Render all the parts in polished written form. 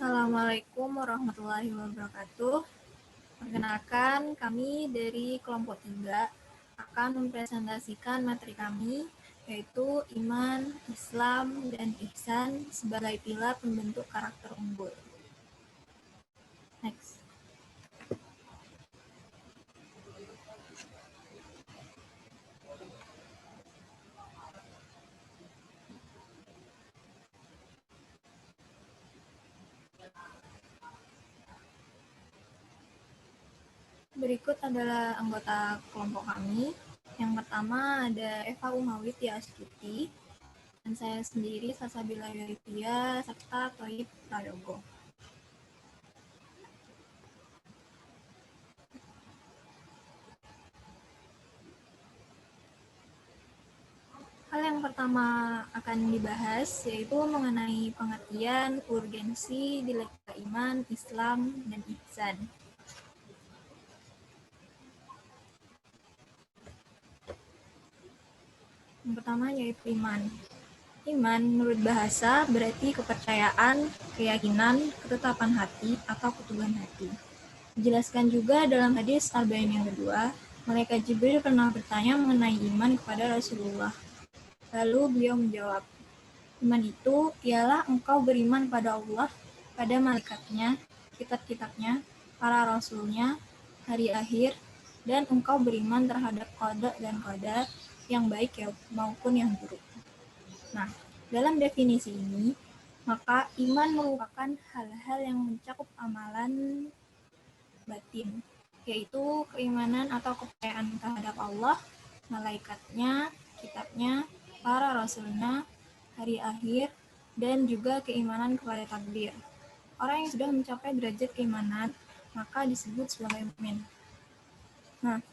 Assalamualaikum warahmatullahi wabarakatuh. Perkenalkan, kami dari kelompok 3 akan mempresentasikan materi kami, yaitu iman, Islam, dan ihsan sebagai pilar pembentuk karakter unggul. Next. Berikut adalah anggota kelompok kami. Yang pertama ada Eva Umawiti Astuti, dan saya sendiri Salsabila Yurifia, serta Thoib Prayogo. Hal yang pertama akan dibahas yaitu mengenai pengertian, urgensi, dilema iman, Islam, dan ihsan. Yang pertama yaitu iman. Iman menurut bahasa berarti kepercayaan, keyakinan, ketetapan hati, atau keteguhan hati. Dijelaskan juga dalam hadis Arba'in yang kedua, Malaikat Jibril pernah bertanya mengenai iman kepada Rasulullah. Lalu beliau menjawab, iman itu ialah engkau beriman pada Allah, pada malaikatnya, kitab-kitabnya, para rasulnya, hari akhir, dan engkau beriman terhadap qada dan qadar yang baik maupun yang buruk. Nah, dalam definisi ini, maka iman merupakan hal-hal yang mencakup amalan batin, yaitu keimanan atau kepercayaan terhadap Allah, malaikatnya, kitabnya, para rasulnya, hari akhir, dan juga keimanan kepada takdir. Orang yang sudah mencapai derajat keimanan, maka disebut sebagai mukmin. Nah,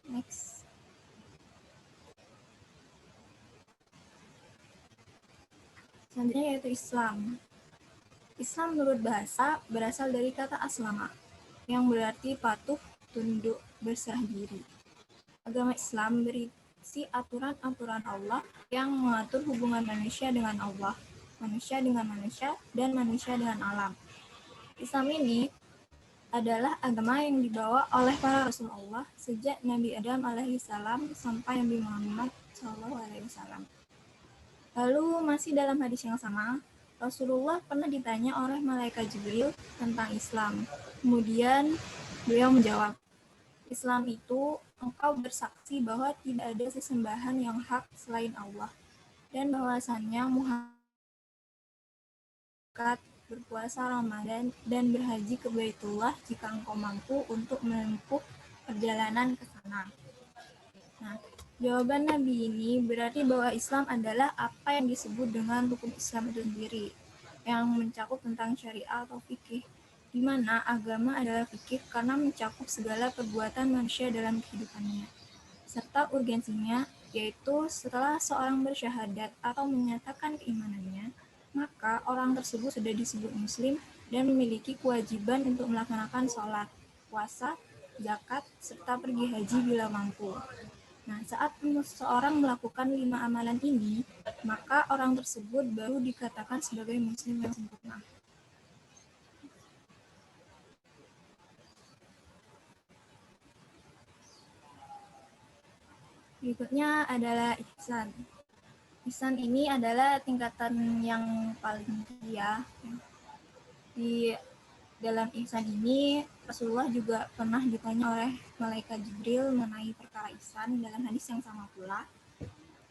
next. Selanjutnya yaitu Islam. Islam menurut bahasa berasal dari kata aslama, yang berarti patuh, tunduk, berserah diri. Agama Islam berisi aturan-aturan Allah yang mengatur hubungan manusia dengan Allah, manusia dengan manusia, dan manusia dengan alam. Islam ini adalah agama yang dibawa oleh para Rasul Allah sejak Nabi Adam alaihissalam sampai Nabi Muhammad SAW. Lalu masih dalam hadis yang sama, Rasulullah pernah ditanya oleh Malaikat Jibril tentang Islam. Kemudian beliau menjawab, Islam itu engkau bersaksi bahwa tidak ada sesembahan yang hak selain Allah, dan bahwasannya Muhammad berpuasa Ramadan dan berhaji ke Baitullah jika engkau mampu untuk menempuh perjalanan ke sana. Nah, jawaban Nabi ini berarti bahwa Islam adalah apa yang disebut dengan rukun Islam itu sendiri, yang mencakup tentang syariat atau fikih, di mana agama adalah fikih karena mencakup segala perbuatan manusia dalam kehidupannya, serta urgensinya, yaitu setelah seorang bersyahadat atau menyatakan keimanannya, maka orang tersebut sudah disebut muslim dan memiliki kewajiban untuk melaksanakan sholat, puasa, zakat, serta pergi haji bila mampu. Nah, saat seseorang melakukan 5 amalan ini, maka orang tersebut baru dikatakan sebagai muslim yang sempurna. Berikutnya adalah ihsan. Ihsan ini adalah tingkatan yang paling tinggi ya. Di dalam ihsan ini, Rasulullah juga pernah ditanya oleh Malaikat Jibril mengenai perkara ihsan dalam hadis yang sama pula.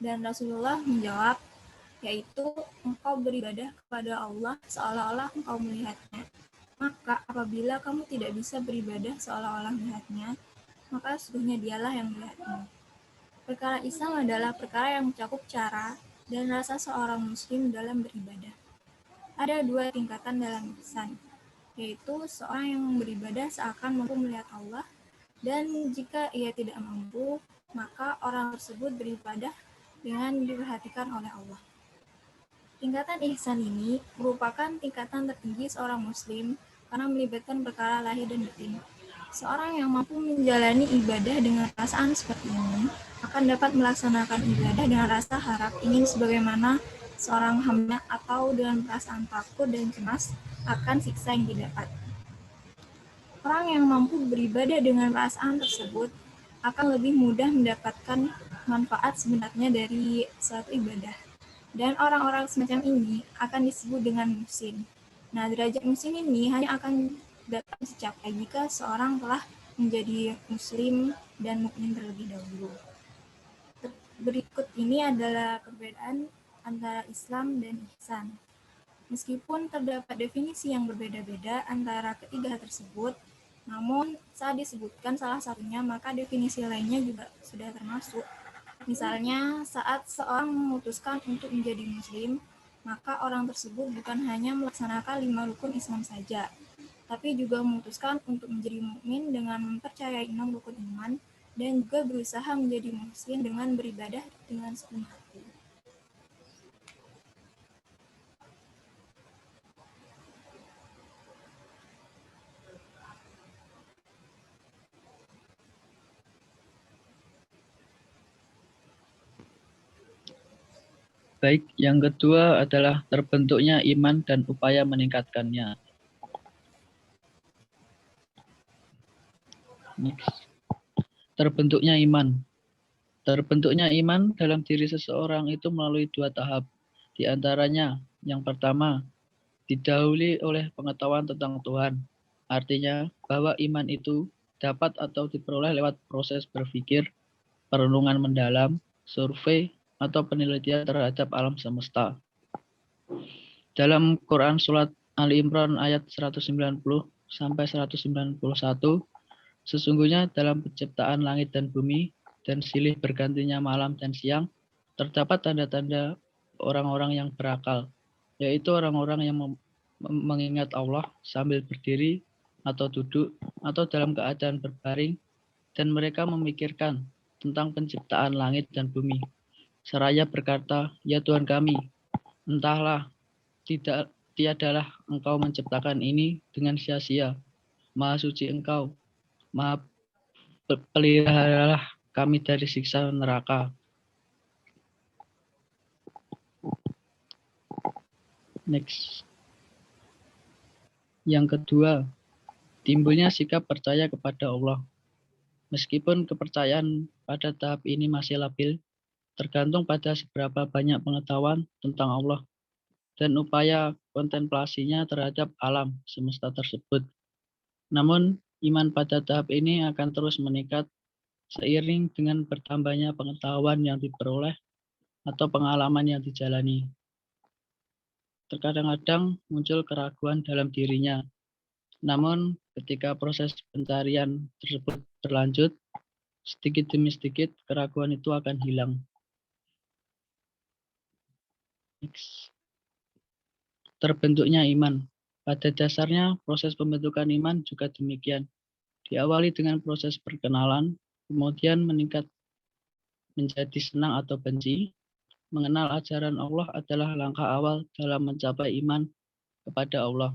Dan Rasulullah menjawab, yaitu engkau beribadah kepada Allah seolah-olah engkau melihatnya. Maka apabila kamu tidak bisa beribadah seolah-olah melihatnya, maka sesungguhnya dialah yang melihatmu. Perkara Islam adalah perkara yang mencakup cara dan rasa seorang muslim dalam beribadah. Ada 2 tingkatan dalam ihsan, yaitu seorang yang beribadah seakan mampu melihat Allah, dan jika ia tidak mampu, maka orang tersebut beribadah dengan diperhatikan oleh Allah. Tingkatan ihsan ini merupakan tingkatan tertinggi seorang muslim karena melibatkan perkara lahir dan batin. Seorang yang mampu menjalani ibadah dengan perasaan seperti ini akan dapat melaksanakan ibadah dengan rasa harap ingin sebagaimana seorang hamba atau dengan perasaan takut dan cemas akan siksa yang didapat. Orang yang mampu beribadah dengan perasaan tersebut akan lebih mudah mendapatkan manfaat sebenarnya dari suatu ibadah. Dan orang-orang semacam ini akan disebut dengan muhsin. Nah, derajat muhsin ini hanya akan dapat dicapai jika seorang telah menjadi muslim dan mukmin terlebih dahulu. Berikut ini adalah perbedaan antara Islam dan ihsan. Meskipun terdapat definisi yang berbeda-beda antara ketiga hal tersebut, namun saat disebutkan salah satunya maka definisi lainnya juga sudah termasuk. Misalnya, saat seorang memutuskan untuk menjadi muslim, maka orang tersebut bukan hanya melaksanakan 5 rukun Islam saja, tapi juga memutuskan untuk menjadi mukmin dengan mempercayai 6 rukun iman dan juga berusaha menjadi muslim dengan beribadah dengan sepenuh hati. Baik, yang kedua adalah terbentuknya iman dan upaya meningkatkannya. Next. Terbentuknya iman. Terbentuknya iman dalam diri seseorang itu melalui 2 tahap. Di antaranya, yang pertama, didahului oleh pengetahuan tentang Tuhan. Artinya bahwa iman itu dapat atau diperoleh lewat proses berpikir, perenungan mendalam, survei, atau penelitian terhadap alam semesta. Dalam Quran Surat Ali Imran ayat 190 sampai 191, sesungguhnya dalam penciptaan langit dan bumi dan silih bergantinya malam dan siang, terdapat tanda-tanda orang-orang yang berakal, yaitu orang-orang yang mengingat Allah sambil berdiri atau duduk atau dalam keadaan berbaring, dan mereka memikirkan tentang penciptaan langit dan bumi. Seraya berkata, ya Tuhan kami, entahlah, tiadalah Engkau menciptakan ini dengan sia-sia. Maha suci Engkau, Maha peliharalah kami dari siksa neraka. Next. Yang kedua, timbulnya sikap percaya kepada Allah. Meskipun kepercayaan pada tahap ini masih labil, tergantung pada seberapa banyak pengetahuan tentang Allah dan upaya kontemplasinya terhadap alam semesta tersebut. Namun, iman pada tahap ini akan terus meningkat seiring dengan bertambahnya pengetahuan yang diperoleh atau pengalaman yang dijalani. Terkadang-kadang muncul keraguan dalam dirinya. Namun, ketika proses pencarian tersebut berlanjut, sedikit demi sedikit keraguan itu akan hilang. Terbentuknya iman. Pada dasarnya, proses pembentukan iman juga demikian. Diawali dengan proses perkenalan, kemudian meningkat menjadi senang atau benci. Mengenal ajaran Allah adalah langkah awal dalam mencapai iman kepada Allah.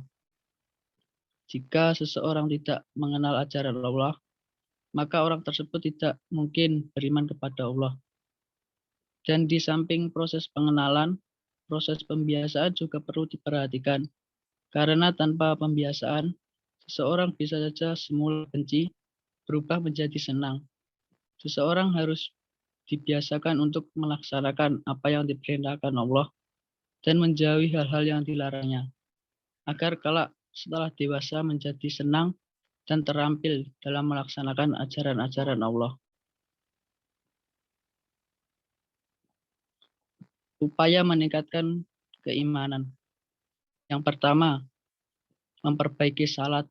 Jika seseorang tidak mengenal ajaran Allah, maka orang tersebut tidak mungkin beriman kepada Allah. Dan di samping proses pengenalan, proses pembiasaan juga perlu diperhatikan. Karena tanpa pembiasaan, seseorang bisa saja semula benci, berubah menjadi senang. Seseorang harus dibiasakan untuk melaksanakan apa yang diperintahkan Allah dan menjauhi hal-hal yang dilarangnya, agar kelak setelah dewasa menjadi senang dan terampil dalam melaksanakan ajaran-ajaran Allah. Upaya meningkatkan keimanan. Yang pertama, memperbaiki salat.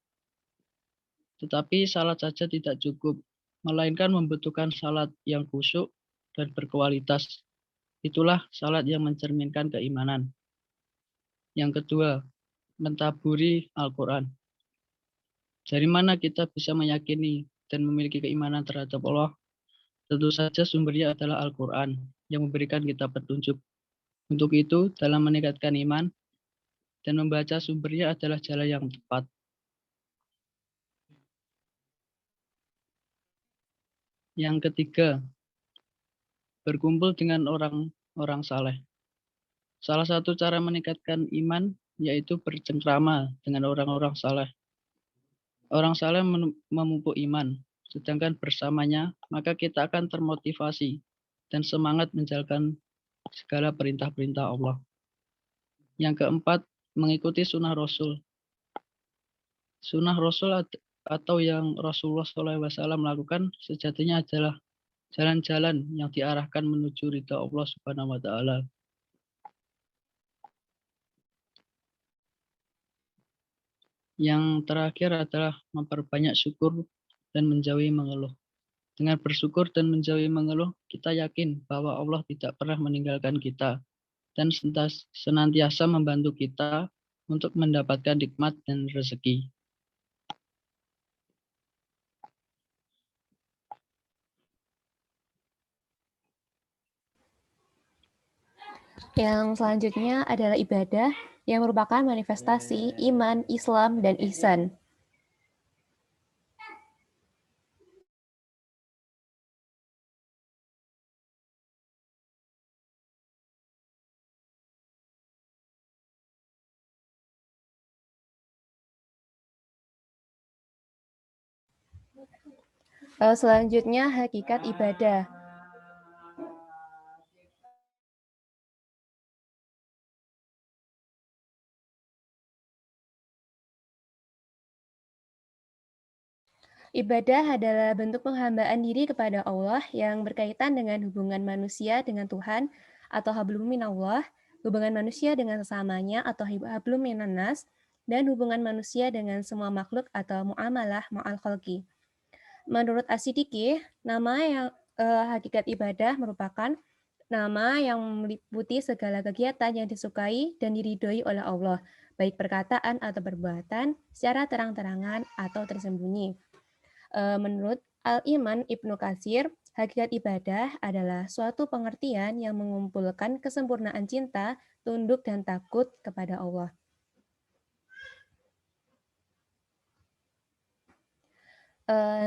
Tetapi salat saja tidak cukup, melainkan membutuhkan salat yang khusyuk dan berkualitas. Itulah salat yang mencerminkan keimanan. Yang kedua, mentaburi Al-Quran. Dari mana kita bisa meyakini dan memiliki keimanan terhadap Allah? Tentu saja sumbernya adalah Al-Quran yang memberikan kita petunjuk. Untuk itu, dalam meningkatkan iman dan membaca sumbernya adalah jalan yang tepat. Yang ketiga, berkumpul dengan orang-orang saleh. Salah satu cara meningkatkan iman yaitu bercengkrama dengan orang-orang saleh. Orang saleh memupuk iman, sedangkan bersamanya maka kita akan termotivasi dan semangat menjalankan segala perintah-perintah Allah. Yang keempat, mengikuti sunnah Rasul. Sunnah Rasul atau yang Rasulullah SAW lakukan sejatinya adalah jalan-jalan yang diarahkan menuju ridha Allah Subhanahu wa taala. Yang terakhir adalah memperbanyak syukur dan menjauhi mengeluh. Dengan bersyukur dan menjauhi mengeluh, kita yakin bahwa Allah tidak pernah meninggalkan kita dan senantiasa membantu kita untuk mendapatkan nikmat dan rezeki. Yang selanjutnya adalah ibadah yang merupakan manifestasi iman, Islam, dan ihsan. Selanjutnya hakikat ibadah. Ibadah adalah bentuk penghambaan diri kepada Allah yang berkaitan dengan hubungan manusia dengan Tuhan atau hablum minallah, hubungan manusia dengan sesamanya atau hablum minannas, dan hubungan manusia dengan semua makhluk atau muamalah ma'al khalqi. Menurut As-Siddiqi, nama yang hakikat ibadah merupakan nama yang meliputi segala kegiatan yang disukai dan diridhoi oleh Allah, baik perkataan atau perbuatan, secara terang-terangan atau tersembunyi. Menurut Al-Iman Ibnu Katsir, hakikat ibadah adalah suatu pengertian yang mengumpulkan kesempurnaan cinta, tunduk, dan takut kepada Allah.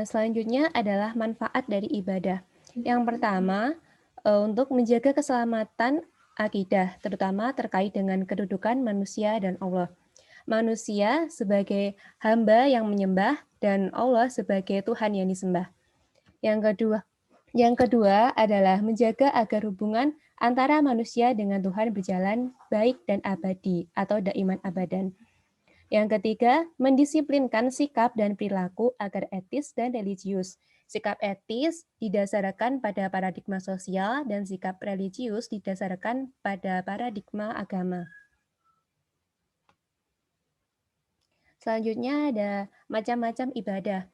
Selanjutnya adalah manfaat dari ibadah. Yang pertama, untuk menjaga keselamatan akidah, terutama terkait dengan kedudukan manusia dan Allah. Manusia sebagai hamba yang menyembah dan Allah sebagai Tuhan yang disembah. Yang kedua adalah menjaga agar hubungan antara manusia dengan Tuhan berjalan baik dan abadi atau daiman abadan. Yang ketiga, mendisiplinkan sikap dan perilaku agar etis dan religius. Sikap etis didasarkan pada paradigma sosial dan sikap religius didasarkan pada paradigma agama. Selanjutnya ada macam-macam ibadah.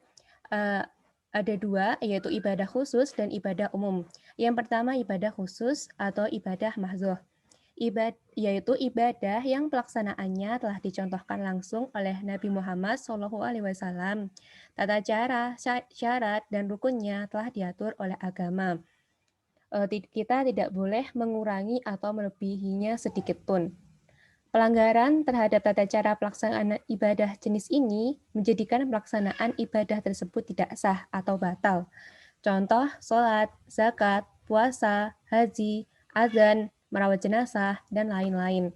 Ada dua, yaitu ibadah khusus dan ibadah umum. Yang pertama ibadah khusus atau ibadah mahzuh, yaitu ibadah yang pelaksanaannya telah dicontohkan langsung oleh Nabi Muhammad SAW. Tata cara, syarat, dan rukunnya telah diatur oleh agama. Kita tidak boleh mengurangi atau melebihinya sedikit pun. Pelanggaran terhadap tata cara pelaksanaan ibadah jenis ini menjadikan pelaksanaan ibadah tersebut tidak sah atau batal. Contoh, sholat, zakat, puasa, haji, azan, merawat jenazah, dan lain-lain.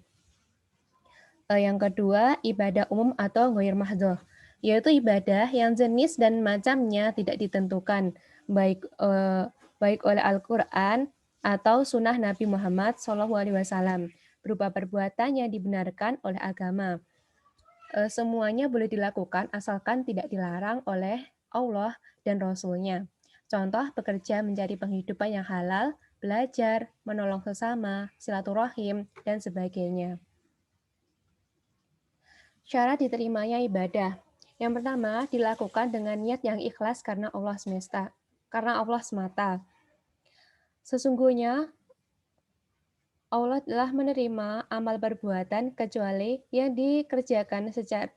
Yang kedua, ibadah umum atau ghair mahdhah, yaitu ibadah yang jenis dan macamnya tidak ditentukan, baik oleh Al-Quran atau sunnah Nabi Muhammad SAW, berupa perbuatan yang dibenarkan oleh agama. Semuanya boleh dilakukan asalkan tidak dilarang oleh Allah dan Rasul-Nya. Contoh, bekerja mencari penghidupan yang halal, belajar, menolong sesama, silaturahim, dan sebagainya. Syarat diterimanya ibadah. Yang pertama, dilakukan dengan niat yang ikhlas karena Allah semata. Sesungguhnya Allah telah menerima amal perbuatan kecuali yang dikerjakan secara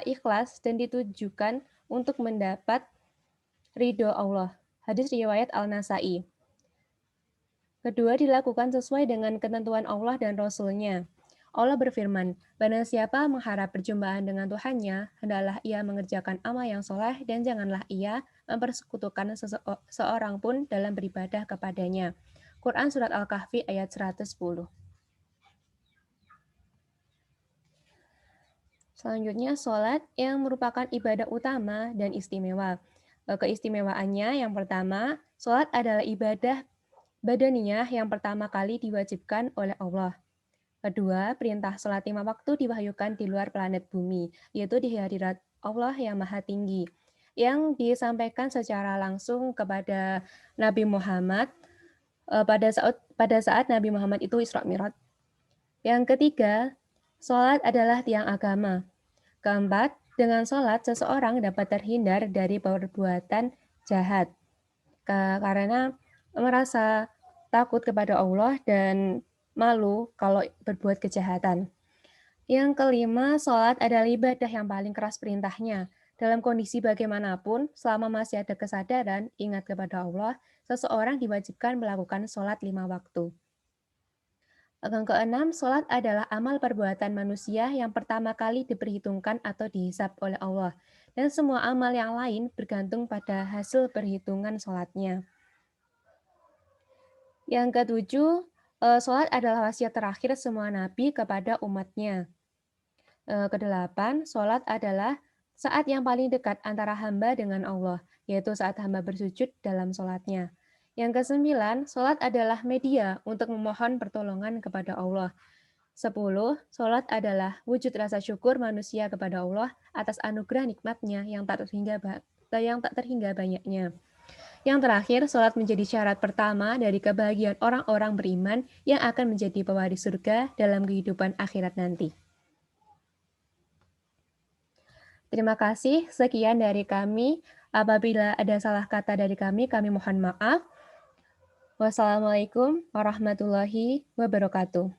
ikhlas dan ditujukan untuk mendapat ridho Allah. Hadis riwayat Al-Nasai. Kedua, dilakukan sesuai dengan ketentuan Allah dan Rasul-Nya. Allah berfirman, barang siapa mengharap perjumpaan dengan Tuhannya, hendaklah ia mengerjakan amal yang soleh dan janganlah ia mempersekutukan seorang pun dalam beribadah kepadanya. Quran Surat Al-Kahfi ayat 110. Selanjutnya, sholat yang merupakan ibadah utama dan istimewa. Keistimewaannya yang pertama, sholat adalah ibadah badaniyah yang pertama kali diwajibkan oleh Allah. Kedua, perintah sholat 5 waktu diwahyukan di luar planet bumi, yaitu di hadirat Allah yang maha tinggi, yang disampaikan secara langsung kepada Nabi Muhammad pada saat Nabi Muhammad itu Isra Mi'raj. Yang ketiga, sholat adalah tiang agama. Keempat, dengan sholat seseorang dapat terhindar dari perbuatan jahat karena merasa takut kepada Allah dan malu kalau berbuat kejahatan. Yang kelima, sholat adalah ibadah yang paling keras perintahnya. Dalam kondisi bagaimanapun, selama masih ada kesadaran, ingat kepada Allah, seseorang diwajibkan melakukan sholat 5 waktu. Yang keenam, sholat adalah amal perbuatan manusia yang pertama kali diperhitungkan atau dihisab oleh Allah. Dan semua amal yang lain bergantung pada hasil perhitungan sholatnya. Yang ketujuh, sholat adalah wasiat terakhir semua nabi kepada umatnya. Kedelapan, sholat adalah saat yang paling dekat antara hamba dengan Allah, yaitu saat hamba bersujud dalam sholatnya. Yang kesembilan, sholat adalah media untuk memohon pertolongan kepada Allah. 10. Sholat adalah wujud rasa syukur manusia kepada Allah atas anugerah nikmatnya yang tak terhingga banyaknya. Yang terakhir, sholat menjadi syarat pertama dari kebahagiaan orang-orang beriman yang akan menjadi pewaris surga dalam kehidupan akhirat nanti. Terima kasih, sekian dari kami. Apabila ada salah kata dari kami mohon maaf. Wassalamualaikum warahmatullahi wabarakatuh.